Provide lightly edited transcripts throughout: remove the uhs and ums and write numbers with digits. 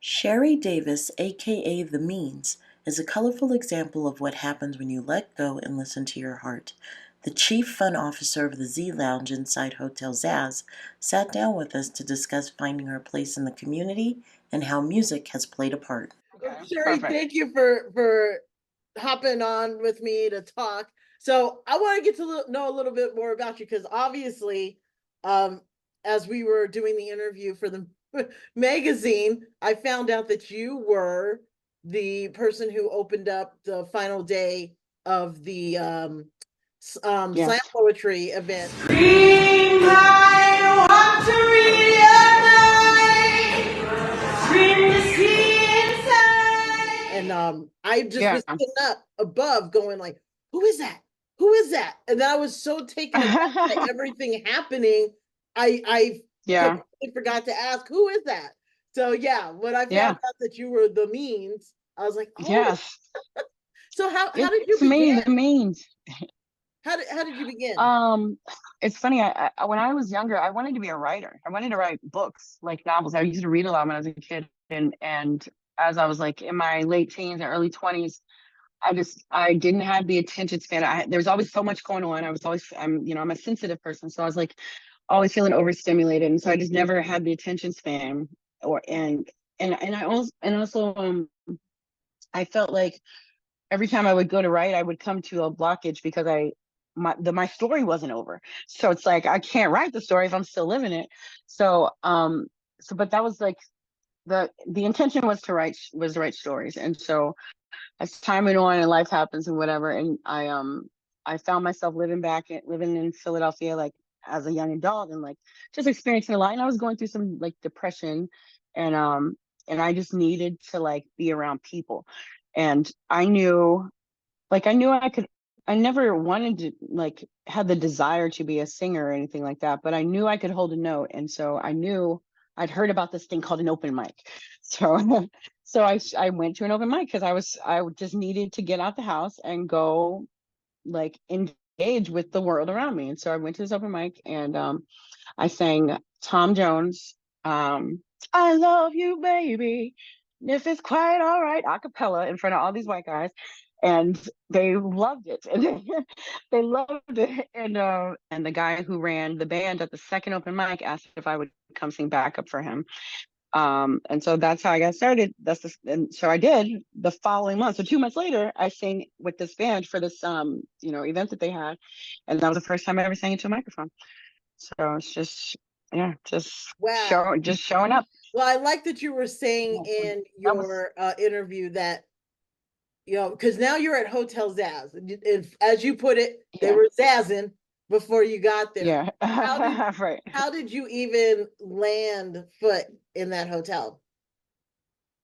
Sherri Davis, aka The Means, is a colorful example of what happens when you let go and listen to your heart. The chief fun officer of the Z Lounge inside Hotel Zazz sat down with us to discuss finding her place in the community and how music has played a part. Okay, Sherri, perfect. thank you for hopping on with me to talk. So I want to get to know a little bit more about you because obviously, um, as we were doing the interview for the magazine, I found out that you were the person who opened up the final day of the Yes. slam poetry event. Scream, I want to realize. Scream to see inside. And I just Yeah. was sitting up above going like, who is that? Who is that? And I was so taken aback by everything happening. I Yeah. completely forgot to ask, who is that? So yeah, when I Yeah. found out that you were the Means, I was like, oh. Yes. So how did you It's begin? me, the means. How did you begin? Um, it's funny. When I was younger, I wanted to be a writer. I wanted to write books, like novels. I used to read a lot when I was a kid, and as I was like in my late teens and early 20s, I didn't have the attention span. There was always so much going on. I'm a sensitive person, so I was like always feeling overstimulated, and so I just never had the attention span. Or and I also I felt like every time I would go to write, I would come to a blockage because my story wasn't over. So it's like I can't write the story if I'm still living it. So but that was like the intention was to write stories. And so as time went on and life happens and whatever, and I found myself living in Philadelphia like as a young adult and like just experiencing a lot. And I was going through some like depression and and I just needed to like be around people. And I knew I never wanted to like had the desire to be a singer or anything like that, but I knew I could hold a note. And so I knew I'd heard about this thing called an open mic. So I went to an open mic because I just needed to get out the house and go like engage with the world around me. And so I went to this open mic and I sang Tom Jones, I love you, baby. If it's quite all right, a cappella in front of all these white guys. And they loved it. And they loved it. And the guy who ran the band at the second open mic asked if I would come sing backup for him. And so that's how I got started. And so I did the following month. So 2 months later, I sang with this band for this event that they had. And that was the first time I ever sang into a microphone. So it's just yeah, Wow. just showing up. Well, I like that you were saying Yeah, so in that was your interview that because now you're at Hotel Zazz. As you put it, they yeah, were zazzing before you got there. yeah. How did Right. how did you even land foot in that hotel?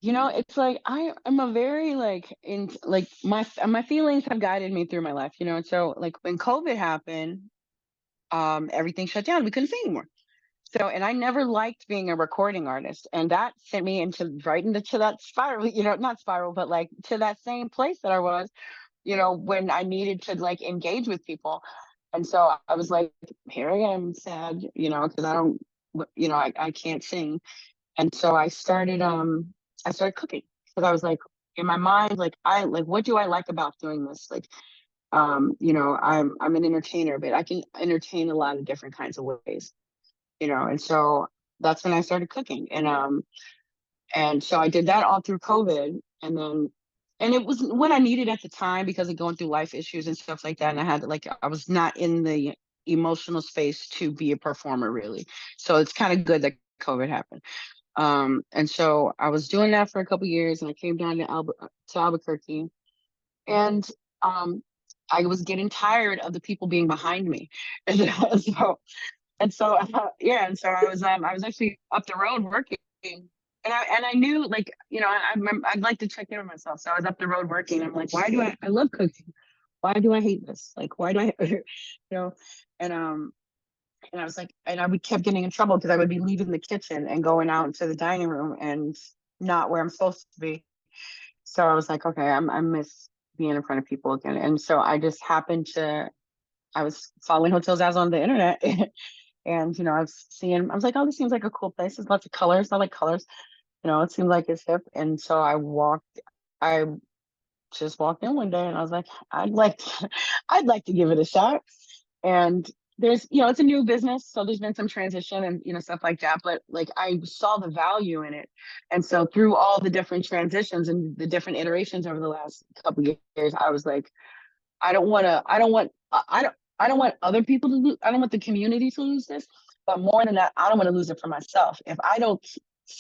It's like I'm a very like in like my feelings have guided me through my life, and so like when COVID happened, everything shut down. We couldn't sing anymore. So, and I never liked being a recording artist, and that sent me into right into to that spiral, not spiral, but like to that same place that I was, when I needed to like engage with people. And so I was like, here I am, sad, because I don't, I can't sing. And so I started cooking because I was like, in my mind, like what do I like about doing this? Like, I'm an entertainer, but I can entertain a lot of different kinds of ways, and so that's when I started cooking. And so I did that all through COVID. And it was what I needed at the time because of going through life issues and stuff like that. And I was not in the emotional space to be a performer really. So it's kind of good that COVID happened. And so I was doing that for a couple years and I came down to Albuquerque and I was getting tired of the people being behind me. And so I was actually up the road working, and I knew like I'd like to check in with myself. So I was up the road working. I'm like, why do I love cooking? Why do I hate this? Like, why do I, know? And and I was like, and I would kept getting in trouble because I would be leaving the kitchen and going out into the dining room and not where I'm supposed to be. So I was like, okay, I miss being in front of people again. And so I just happened to I was following Hotel Zazz on the internet. And I was like, oh, this seems like a cool place. There's lots of colors. I like colors. it seemed like it's hip. And so I just walked in one day and I was like, I'd like to give it a shot. And there's, it's a new business, so there's been some transition and stuff like that. But like I saw the value in it, and so through all the different transitions and the different iterations over the last couple of years, I was like, I don't want to, I don't want other people to lose. I don't want the community to lose this. But more than that, I don't want to lose it for myself. If I don't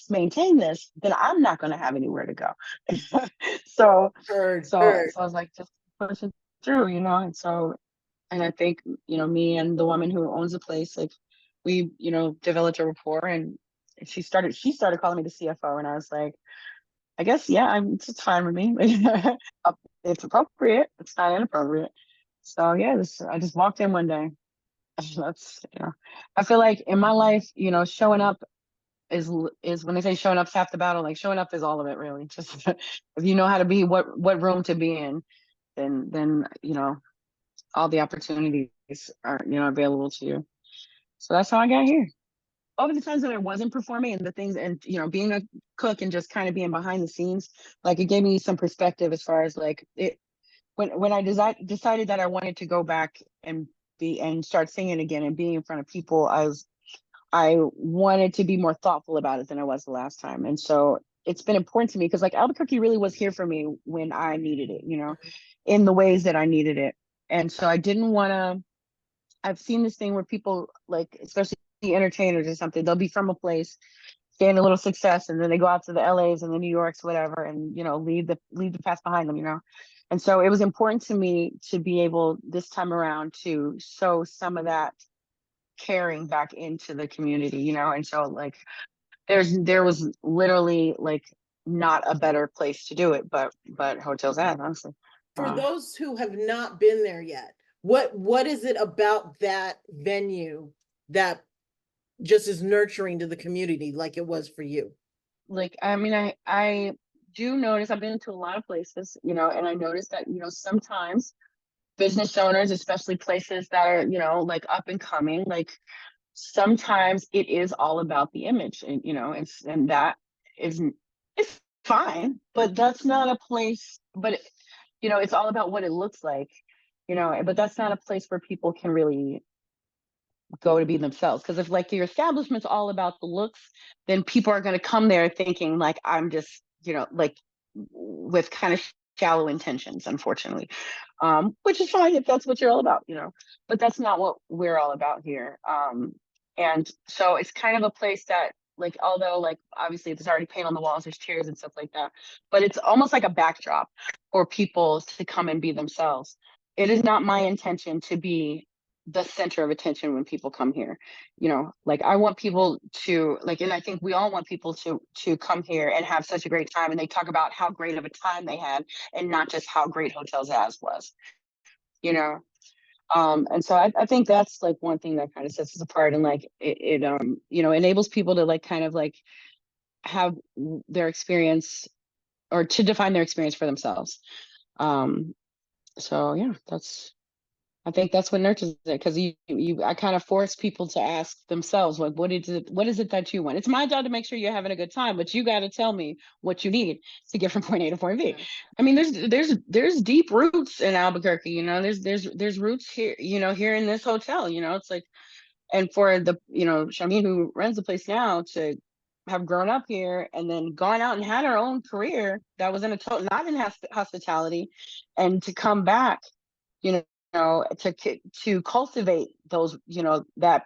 maintain this, then I'm not going to have anywhere to go. so, Heard. so I was like, just push it through, And so, and I think, me and the woman who owns the place, like we, developed a rapport, and she started calling me the CFO, and I was like, I guess, yeah, it's fine with me. It's appropriate. It's not inappropriate. So yeah, I just walked in one day. That's, I feel like in my life, showing up is when they say showing up's half the battle. Like showing up is all of it, really. Just if you know how to be what room to be in, then all the opportunities are available to you. So that's how I got here. Over the times that I wasn't performing and the things, and being a cook and just kind of being behind the scenes, like it gave me some perspective as far as like it when I decided that I wanted to go back and start singing again and being in front of people. I wanted to be more thoughtful about it than I was the last time, and so it's been important to me because like Albuquerque really was here for me when I needed it, in the ways that I needed it, and so I didn't want to. I've seen this thing where people, like, especially entertainers or something, they'll be from a place, gain a little success, and then they go out to the LAs and the New Yorks, whatever, and leave the past behind them, And so it was important to me to be able this time around to sow some of that caring back into the community, And so like there was literally like not a better place to do it, but Hotel Zazz, honestly. For those who have not been there yet, what is it about that venue that just is nurturing to the community like it was for you? Like, I mean, I do notice, I've been to a lot of places, and I noticed that, sometimes business owners, especially places that are, like up and coming, like sometimes it is all about the image, and, and that isn't, it's fine, but that's not a place, but it's all about what it looks like, but that's not a place where people can really go to be themselves. Because if like your establishment's all about the looks, then people are going to come there thinking like I'm just, like with kind of shallow intentions, unfortunately, which is fine if that's what you're all about, but that's not what we're all about here. And so it's kind of a place that, like, although like obviously there's already paint on the walls, there's chairs and stuff like that, but it's almost like a backdrop for people to come and be themselves. It is not my intention to be the center of attention when people come here, like I want people to like, and I think we all want people to come here and have such a great time, and they talk about how great of a time they had and not just how great Hotel Zazz was, and so I think that's like one thing that kind of sets us apart, and like it enables people to like kind of like have their experience or to define their experience for themselves. So yeah, I think that's what nurtures it, because I kind of force people to ask themselves, like, what is it that you want? It's my job to make sure you're having a good time, but you got to tell me what you need to get from point A to point B. I mean, there's deep roots in Albuquerque, there's roots here, here in this hotel, it's like, and for the, Shamin, who runs the place now, to have grown up here and then gone out and had her own career that was not in hospitality, and to come back, to cultivate those, that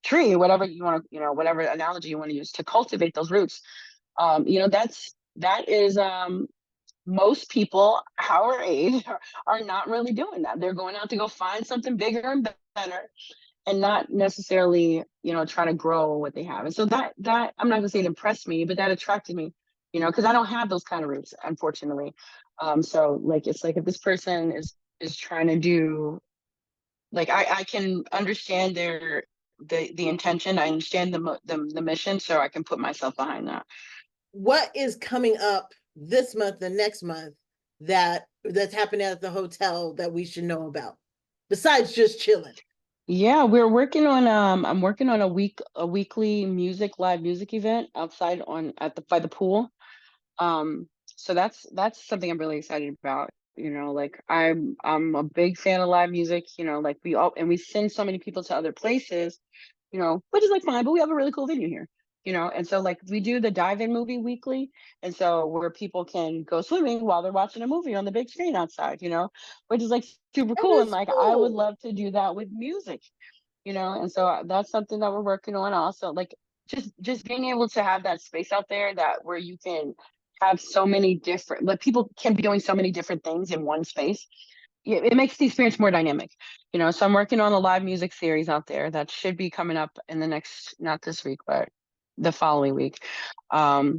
tree, whatever you want to, whatever analogy you want to use, to cultivate those roots. That is most people our age are not really doing that. They're going out to go find something bigger and better, and not necessarily, trying to grow what they have. And so that I'm not gonna say it impressed me, but that attracted me, because I don't have those kind of roots, unfortunately. So like, it's like if this person is trying to do, like, I can understand the intention. I understand the mission, so I can put myself behind that. What is coming up this month and next month that's happening at the hotel that we should know about, besides just chilling? Yeah, I'm working on a weekly live music event outside on at the by the pool. So that's something I'm really excited about. Like I'm a big fan of live music, like we send so many people to other places, which is like fine, but we have a really cool venue here. And so like we do the dive-in movie weekly, and so where people can go swimming while they're watching a movie on the big screen outside, which is like super That cool. And is like I would cool. love to do that with music, and so that's something that we're working on also, like just being able to have that space out there that where you can have so many different, like people can be doing so many different things in one space. Yeah, it makes the experience more dynamic, so I'm working on a live music series out there that should be coming up in the next, not this week, but the following week.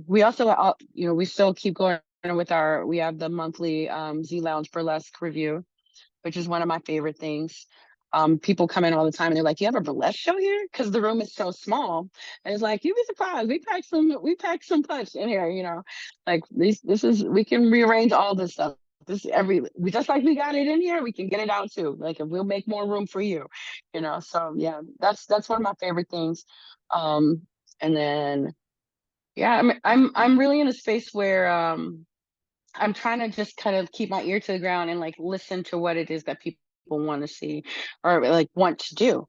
We also we still keep going with we have the monthly Z Lounge Burlesque review, which is one of my favorite things. People come in all the time and they're like, "You have a burlesque show here?" Because the room is so small, and it's like you'd be surprised. We packed some punch in here. Like we can rearrange all this stuff. We just like we got it in here, we can get it out too. Like, and we'll make more room for you. So yeah, that's one of my favorite things. Um, and then yeah, I'm really in a space where I'm trying to just kind of keep my ear to the ground and like listen to what it is that people want to see or like want to do,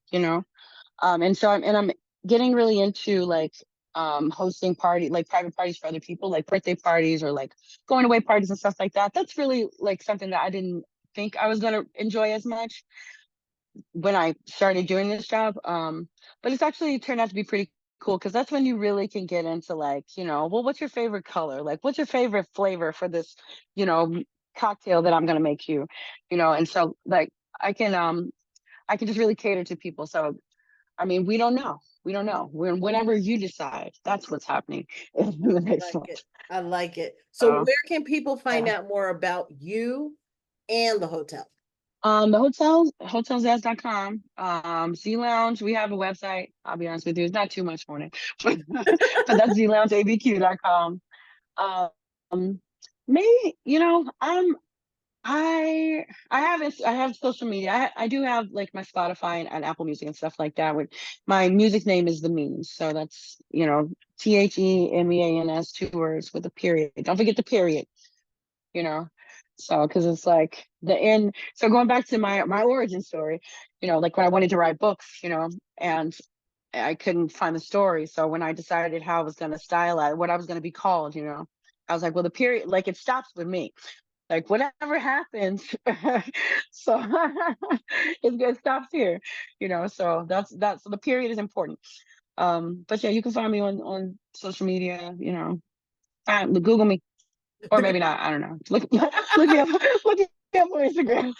and so I'm getting really into like hosting like private parties for other people, like birthday parties or like going away parties and stuff like that. That's really like something that I didn't think I was going to enjoy as much when I started doing this job. But it's actually turned out to be pretty cool because that's when you really can get into like, well, what's your favorite color? Like, what's your favorite flavor for this, you know, cocktail that I'm gonna make you, and so like I can um I can just really cater to people. So I mean, we don't know. We don't know. Whenever you decide, that's what's happening in the next Like month. it. I like it. So So where can people find yeah. out more about you and the hotel? The hotelzazz.com. Z Lounge, we have a website. I'll be honest with you, it's not too much on it, but that's zloungeabq.com. Um, me, I have social media. I do have like my Spotify and Apple Music and stuff like that. With my music name is The Means, so that's TheMeans, 2 words with a period. Don't forget the period you know so because it's like the end. So going back to my origin story, like when I wanted to write books, and I couldn't find the story. So when I decided how I was going to stylize what I was going to be called, I was like, well, the period, like, it stops with me, like whatever happens. So it stops here, so that's so the period is important. But yeah, you can find me on social media, Google me, or maybe not. I don't know. Look me up. Look me up on Instagram.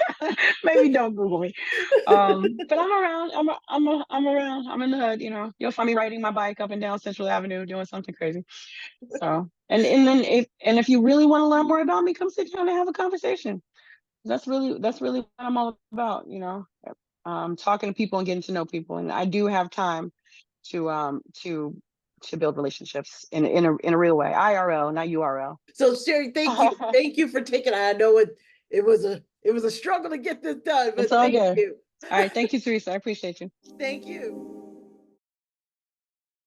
Maybe don't Google me. But I'm around. I'm around. I'm in the hood. You'll find me riding my bike up and down Central Avenue doing something crazy. So if you really want to learn more about me, come sit down and have a conversation. That's really what I'm all about. Talking to people and getting to know people, and I do have time to build relationships in a real way, IRL, not URL. So Sherri, thank you. Thank you for taking. I know it was a struggle to get this done, It's but all thank good. you. All right. Thank you, Teresa. I appreciate you. Thank you.